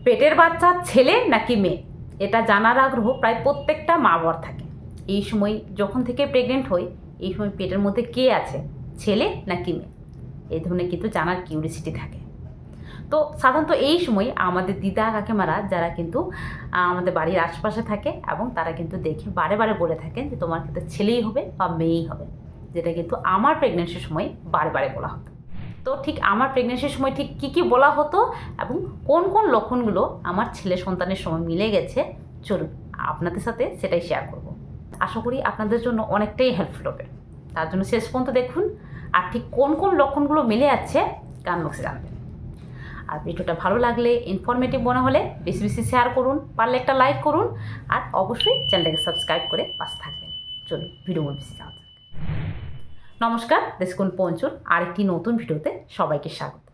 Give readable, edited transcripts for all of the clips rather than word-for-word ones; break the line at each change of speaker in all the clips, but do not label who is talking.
পেটের বাচ্চা ছেলে নাকি মেয়ে এটা জানার আগ্রহ প্রায় প্রত্যেকটা মা বাবার থাকে। এই সময় যখন থেকে প্রেগনেন্ট হই, এই সময় পেটের মধ্যে কে আছে, ছেলে নাকি মেয়ে, এই ধরনের কিন্তু জানার কিউরিসিটি থাকে। তো সাধারণত এই সময় আমাদের দিদা কাকিমারা যারা কিন্তু আমাদের বাড়ির আশপাশে থাকে এবং তারা কিন্তু দেখে বারে বারে বলে থাকেন যে তোমার ক্ষেত্রে ছেলেই হবে বা মেয়েই হবে, যেটা কিন্তু আমার প্রেগনেন্সির সময় বারে বারে বলা হতো। তো ঠিক আমার প্রেগনেন্সির সময় ঠিক কী কী বলা হতো এবং কোন কোন লক্ষণগুলো আমার ছেলে সন্তানের সময় মিলে গেছে, চলুন আপনাদের সাথে সেটাই শেয়ার করব। আশা করি আপনাদের জন্য অনেকটাই হেল্পফুল হবে, তার জন্য শেষ পর্যন্ত দেখুন। আর ঠিক কোন কোন লক্ষণগুলো মিলে যাচ্ছে কমেন্ট বক্সে জানাবেন। আর ভিডিওটা ভালো লাগলে, ইনফরমেটিভ মনে হলে বেশি বেশি শেয়ার করুন, পারলে একটা লাইক করুন, আর অবশ্যই চ্যানেলটাকে সাবস্ক্রাইব করে পাশে থাকবেন। চলুন ভিডিও বেশি যাওয়া যাক। নমস্কার, দেশকুন পঞ্চুর আরেকটি নতুন ভিডিওতে সবাইকে স্বাগত।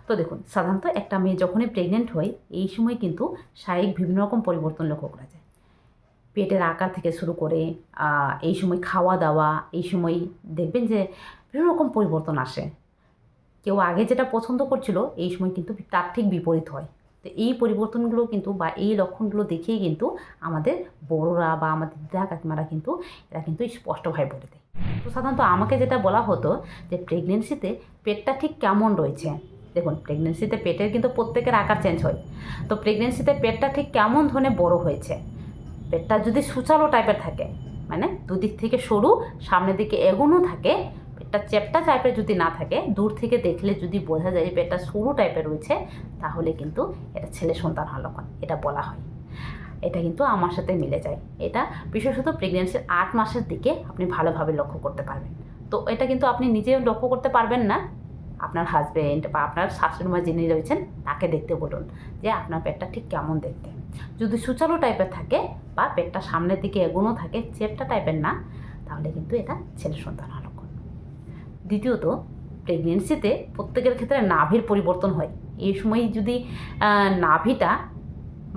তো দেখুন, সাধারণত একটা মেয়ে যখনই প্রেগনেন্ট হয় এই সময় কিন্তু শারীরিক বিভিন্ন রকম পরিবর্তন লক্ষ্য করা যায়। পেটের আকার থেকে শুরু করে এই সময় খাওয়া দাওয়া, এই সময় দেখবেন যে বিভিন্ন রকম পরিবর্তন আসে। কেউ আগে যেটা পছন্দ করছিল এই সময় কিন্তু তার ঠিক বিপরীত হয়। তো এই পরিবর্তনগুলো কিন্তু বা এই লক্ষণগুলো দেখেই কিন্তু আমাদের বড়রা বা আমাদের দিদা কাকিমারা কিন্তু এরা কিন্তু স্পষ্টভাবে বলে দেয়। তো সাধারণত আমাকে যেটা বলা হতো যে প্রেগনেন্সিতে পেটটা ঠিক কেমন রয়েছে। দেখুন, প্রেগনেন্সিতে পেটের কিন্তু প্রত্যেকের আকার চেঞ্জ হয়। তো প্রেগনেন্সিতে পেটটা ঠিক কেমন ধরনের বড় হয়েছে, পেটটা যদি সুচালো টাইপের থাকে, মানে দুদিক থেকে সরু, সামনের দিকে এগোনো থাকে, পেটটা চ্যাপ্টা টাইপের যদি না থাকে, দূর থেকে দেখলে যদি বোঝা যায় পেটটা সরু টাইপের রয়েছে, তাহলে কিন্তু এটা ছেলে সন্তান হওয়ার লক্ষণ এটা বলা হয়। এটা কিন্তু আমার সাথে মিলে যায়। এটা বিশেষত প্রেগনেন্সির 8 মাসের দিকে আপনি ভালোভাবে লক্ষ্য করতে পারবেন। তো এটা কিন্তু আপনি নিজেও লক্ষ্য করতে পারবেন না, আপনার হাজব্যান্ড বা আপনার শাশুড়ি মা যিনি রয়েছেন তাকে দেখতে বলুন যে আপনার পেটটা ঠিক কেমন দেখতে। যদি সুচালো টাইপের থাকে বা পেটটা সামনের দিকে এগোনো থাকে, চেপটা টাইপের না, তাহলে কিন্তু এটা ছেলে সন্তান হওয়ার লক্ষণ। দ্বিতীয়ত, প্রেগনেন্সিতে প্রত্যেকের ক্ষেত্রে নাভির পরিবর্তন হয়। এই সময় যদি নাভিটা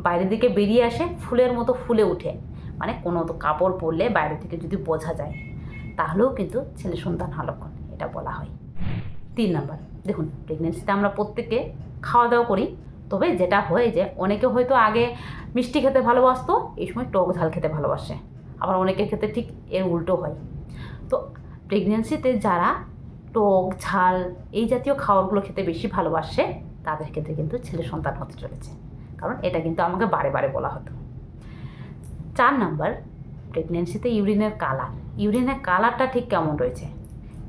বাইরের দিকে বেরিয়ে আসে, ফুলের মতো ফুলে ওঠে, মানে কোনো কাপড় পরলে বাইরে থেকে যদি বোঝা যায়, তাহলেও কিন্তু ছেলে সন্তান হওয়ার লক্ষণ এটা বলা হয়। 3 নাম্বার, দেখুন প্রেগনেন্সিতে আমরা প্রত্যেকে খাওয়া দাওয়া করি, তবে যেটা হয় যে অনেকে হয়তো আগে মিষ্টি খেতে ভালোবাসতো, এই সময় টক ঝাল খেতে ভালোবাসে, আবার অনেকের ক্ষেত্রে ঠিক এর উল্টো হয়। তো প্রেগনেন্সিতে যারা টক ঝাল এই জাতীয় খাবারগুলো খেতে বেশি ভালোবাসে তাদের ক্ষেত্রে কিন্তু ছেলে সন্তান হতে চলেছে, কারণ এটা কিন্তু আমাকে বারে বারে বলা হতো। 4 নাম্বার, প্রেগনেন্সিতে ইউরিনের কালার। ইউরিনের কালারটা ঠিক কেমন রয়েছে।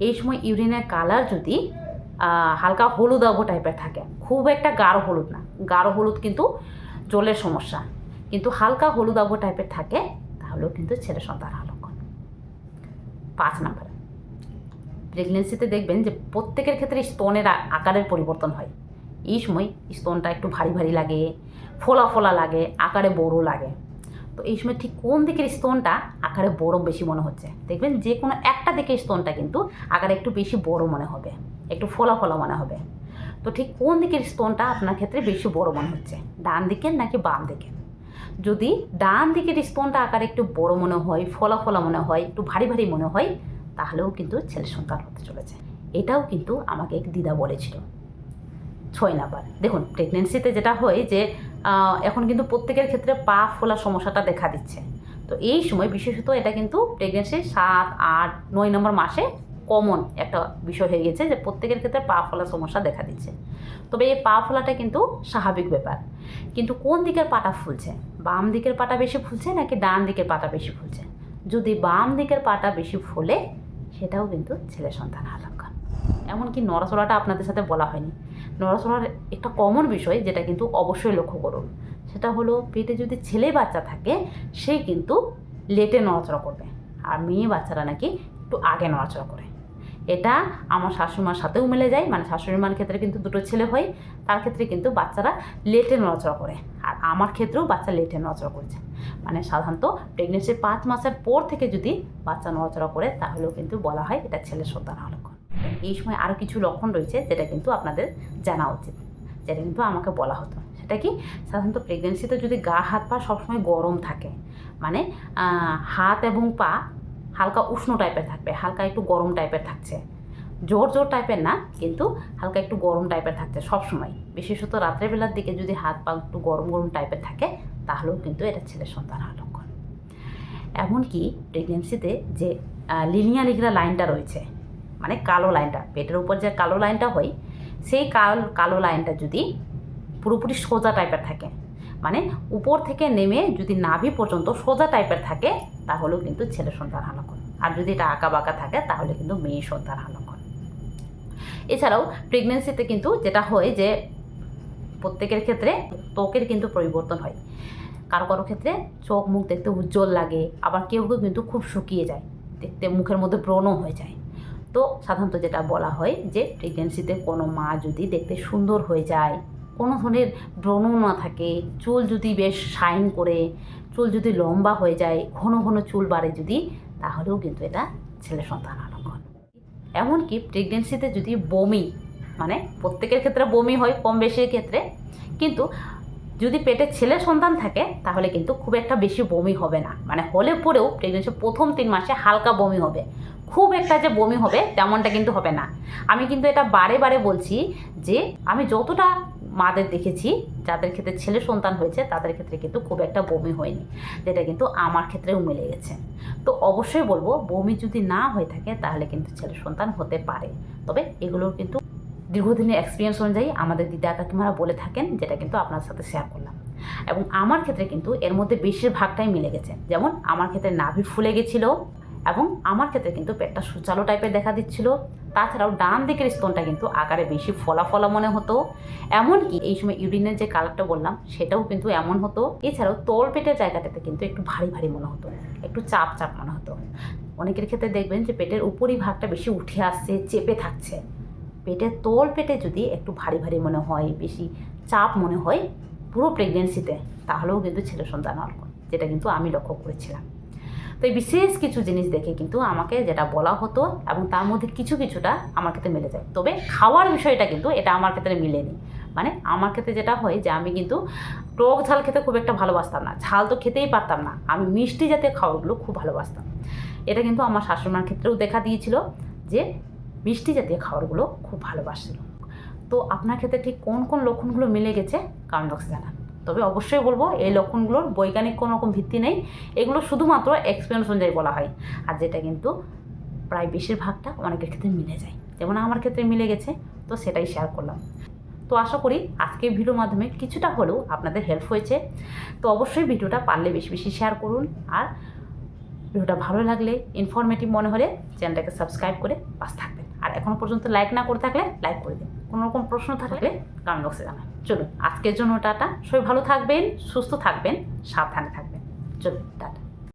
এই সময় ইউরিনের কালার যদি হালকা হলুদাভ টাইপের থাকে, খুব একটা গাঢ় হলুদ না, গাঢ় হলুদ কিন্তু জলের সমস্যা, কিন্তু হালকা হলুদাভ টাইপের থাকে, তাহলেও কিন্তু ছেলে সন্তান হওয়ার লক্ষণ। 5 নাম্বার, প্রেগনেন্সিতে দেখবেন যে প্রত্যেকের ক্ষেত্রে স্তনের আকারের পরিবর্তন হয়। এই সময় স্তনটা একটু ভারী ভারী লাগে, ফোলা ফোলা লাগে, আকারে বড় লাগে। তো এই সময় ঠিক কোন দিকের স্তনটা আকারে বড় বেশি মনে হচ্ছে, দেখবেন যে কোনো একটা দিকের স্তনটা কিন্তু আকারে একটু বেশি বড় মনে হবে, একটু ফোলা ফোলা মনে হবে। তো ঠিক কোন দিকের স্তনটা আপনার ক্ষেত্রে বেশি বড় মনে হচ্ছে, ডান দিকের নাকি বাম দিকের? যদি ডান দিকের স্তনটা আকারে একটু বড় মনে হয়, ফোলা ফোলা মনে হয়, একটু ভারী ভারী মনে হয়, তাহলেও কিন্তু ছেলে সন্তান হতে চলেছে। এটাও কিন্তু আমাকে এক দিদা বলেছিল। 6 নাম্বার, দেখুন প্রেগনেন্সিতে যেটা হয় যে এখন কিন্তু প্রত্যেকের ক্ষেত্রে পা ফোলা সমস্যাটা দেখা দিচ্ছে। তো এই সময় বিশেষত এটা কিন্তু প্রেগনেন্সির 7, 8, 9 নম্বর মাসে কমন একটা বিষয় হয়ে গেছে যে প্রত্যেকের ক্ষেত্রে পা ফোলা সমস্যা দেখা দিচ্ছে। তবে এই পা ফোলাটা কিন্তু স্বাভাবিক ব্যাপার, কিন্তু কোন দিকের পাটা ফুলছে, বাম দিকের পাটা বেশি ফুলছে নাকি ডান দিকের পাটা বেশি ফুলছে? যদি বাম দিকের পাটা বেশি ফুলে, সেটাও কিন্তু ছেলে সন্তান হওয়ার লক্ষণ। এমনকি নড়াচড়াটা আপনাদের সাথে বলা হয়নি। নড়াচড়ার একটা কমন বিষয় যেটা কিন্তু অবশ্যই লক্ষ্য করুন, সেটা হলো পেটে যদি ছেলে বাচ্চা থাকে সে কিন্তু লেটে নড়াচড়া করবে, আর মেয়ে বাচ্চারা নাকি একটু আগে নড়াচড়া করে। এটা আমার শাশুড়িমার সাথেও মিলে যায়, মানে শাশুড়িমার ক্ষেত্রে কিন্তু দুটো ছেলে হয়, তার ক্ষেত্রে কিন্তু বাচ্চারা লেটে নড়াচড়া করে, আর আমার ক্ষেত্রেও বাচ্চা লেটে নড়াচড়া করছে। মানে সাধারণত প্রেগনেন্সির 5 মাসের পর থেকে যদি বাচ্চা নড়াচড়া করে, তাহলেও কিন্তু বলা হয় এটা ছেলে সন্তান হওয়ার লক্ষণ। এই সময় আরও কিছু লক্ষণ রয়েছে যেটা কিন্তু আপনাদের জানা উচিত, যেটা কিন্তু আমাকে বলা হতো। সেটা কি, সাধারণত প্রেগনেন্সিতে যদি গা হাত পা সবসময় গরম থাকে, মানে হাত এবং পা হালকা উষ্ণ টাইপের থাকবে, হালকা একটু গরম টাইপের থাকছে, জোর জোর টাইপের না, কিন্তু হালকা একটু গরম টাইপের থাকছে সবসময়। বিশেষত রাত্রেবেলার দিকে যদি হাত পা একটু গরম গরম টাইপের থাকে তাহলেও কিন্তু এটা ছেলে সন্তান হওয়ার লক্ষণ। এমনকি প্রেগনেন্সিতে যে লিনিয়া লিগরা লাইনটা রয়েছে, মানে কালো লাইনটা, পেটের উপর যে কালো লাইনটা হয়, সেই কালো লাইনটা যদি পুরোপুরি সোজা টাইপের থাকে, মানে উপর থেকে নেমে যদি নাভি পর্যন্ত সোজা টাইপের থাকে, তাহলেও কিন্তু ছেলে সন্তান হওয়ার লক্ষণ। আর যদি এটা আঁকা বাঁকা থাকে তাহলে কিন্তু মেয়ে সন্তান হওয়ার লক্ষণ। এছাড়াও প্রেগনেন্সিতে কিন্তু যেটা হয় যে প্রত্যেকের ক্ষেত্রে ত্বকের কিন্তু পরিবর্তন হয়। কারো কারো ক্ষেত্রে চোখ মুখ দেখতে উজ্জ্বল লাগে, আবার কেউ কেউ কিন্তু খুব শুকিয়ে যায়, দেখতে মুখের মধ্যে ব্রণও হয়ে যায়। তো সাধারণত যেটা বলা হয় যে প্রেগনেন্সিতে কোনো মা যদি দেখতে সুন্দর হয়ে যায়, কোনো ধরনের ব্রণ না থাকে, চুল যদি বেশ শাইন করে, চুল যদি লম্বা হয়ে যায়, ঘন ঘন চুল বাড়ে যদি, তাহলেও কিন্তু এটা ছেলে সন্তান হওয়ার লক্ষণ। এমনকি প্রেগনেন্সিতে যদি বমি, মানে প্রত্যেকের ক্ষেত্রে বমি হয় কম বেশির ক্ষেত্রে, কিন্তু যদি পেটে ছেলে সন্তান থাকে তাহলে কিন্তু খুব একটা বেশি বমি হবে না, মানে হলে পরেও প্রেগনেন্সির প্রথম 3 মাসে হালকা বমি হবে, খুব একটা যে বমি হবে তেমনটা কিন্তু হবে না। আমি কিন্তু এটা বারে বারে বলছি যে আমি যতটা মাদের দেখেছি যাদের ক্ষেত্রে ছেলে সন্তান হয়েছে তাদের ক্ষেত্রে কিন্তু খুব একটা বমি হয়নি, যেটা কিন্তু আমার ক্ষেত্রেও মিলে গেছে। তো অবশ্যই বলবো বমি যদি না হয়ে থাকে তাহলে কিন্তু ছেলে সন্তান হতে পারে, তবে এগুলোর কিন্তু দীর্ঘদিনের এক্সপিরিয়েন্স অনুযায়ী আমাদের দিদা কাকিমারা বলে থাকেন, যেটা কিন্তু আপনার সাথে শেয়ার করলাম। এবং আমার ক্ষেত্রে কিন্তু এর মধ্যে বেশিরভাগটাই মিলে গেছে। যেমন আমার ক্ষেত্রে নাভি ফুলে গেছিলো, এবং আমার ক্ষেত্রে কিন্তু পেটটা সুচালো টাইপের দেখা দিচ্ছিল। তাছাড়াও ডান দিকের স্তনটা কিন্তু আকারে বেশি ফলা ফলা মনে হতো, এমনকি এই সময় ইউরিনের যে কালারটা বললাম সেটাও কিন্তু এমন হতো। এছাড়াও তল পেটের জায়গাটাতে কিন্তু একটু ভারী ভারী মনে হতো, একটু চাপ চাপ মনে হতো। অনেকের ক্ষেত্রে দেখবেন যে পেটের উপরই ভাগটা বেশি উঠে আসছে, চেপে থাকছে। পেটের তল পেটে যদি একটু ভারী ভারী মনে হয়, বেশি চাপ মনে হয় পুরো প্রেগনেন্সিতে, তাহলেও কিন্তু ছেলে সন্তান হওয়ার লক্ষণ, যেটা কিন্তু আমি লক্ষ্য করেছিলাম। তো এই বিশেষ কিছু জিনিস দেখে কিন্তু আমাকে যেটা বলা হতো, এবং তার মধ্যে কিছু কিছুটা আমার ক্ষেত্রে মিলে যায়। তবে খাওয়ার বিষয়টা কিন্তু এটা আমার ক্ষেত্রে মিলেনি। মানে আমার ক্ষেত্রে যেটা হয় যে আমি কিন্তু টক ঝাল খেতে খুব একটা ভালোবাসতাম না, ঝাল তো খেতেই পারতাম না, আমি মিষ্টি জাতীয় খাবারগুলো খুব ভালোবাসতাম। এটা কিন্তু আমার শাশুড়িমার ক্ষেত্রেও দেখা দিয়েছিল যে মিষ্টি জাতীয় খাবারগুলো খুব ভালোবাসছিল। তো আপনার ক্ষেত্রে ঠিক কোন কোন লক্ষণগুলো মিলে গেছে কমেন্ট বক্সে জানান। তবে অবশ্যই বলবো এই লক্ষণগুলোর বৈজ্ঞানিক কোনো রকম ভিত্তি নেই, এগুলো শুধুমাত্র এক্সপিরিয়েন্স অনুযায়ী বলা হয়, আর যেটা কিন্তু প্রায় বেশিরভাগটা অনেকের ক্ষেত্রে মিলে যায়, যেমন আমার ক্ষেত্রে মিলে গেছে, তো সেটাই শেয়ার করলাম। তো আশা করি আজকের ভিডিওর মাধ্যমে কিছুটা হলেও আপনাদের হেল্প হয়েছে। তো অবশ্যই ভিডিওটা পারলে বেশি বেশি শেয়ার করুন, আর ভিডিওটা ভালো লাগলে, ইনফরমেটিভ মনে হলে চ্যানেলটাকে সাবস্ক্রাইব করে পাশে থাকবেন। আর এখনও পর্যন্ত লাইক না করে থাকলে লাইক করে দিন। কোনো রকম প্রশ্ন থাকলে কমেন্ট বক্সে জানান। চলুন আজকের জন্য টাটা, সবাই ভালো থাকবেন, সুস্থ থাকবেন, সাবধানে থাকবেন। চলুন টাটা।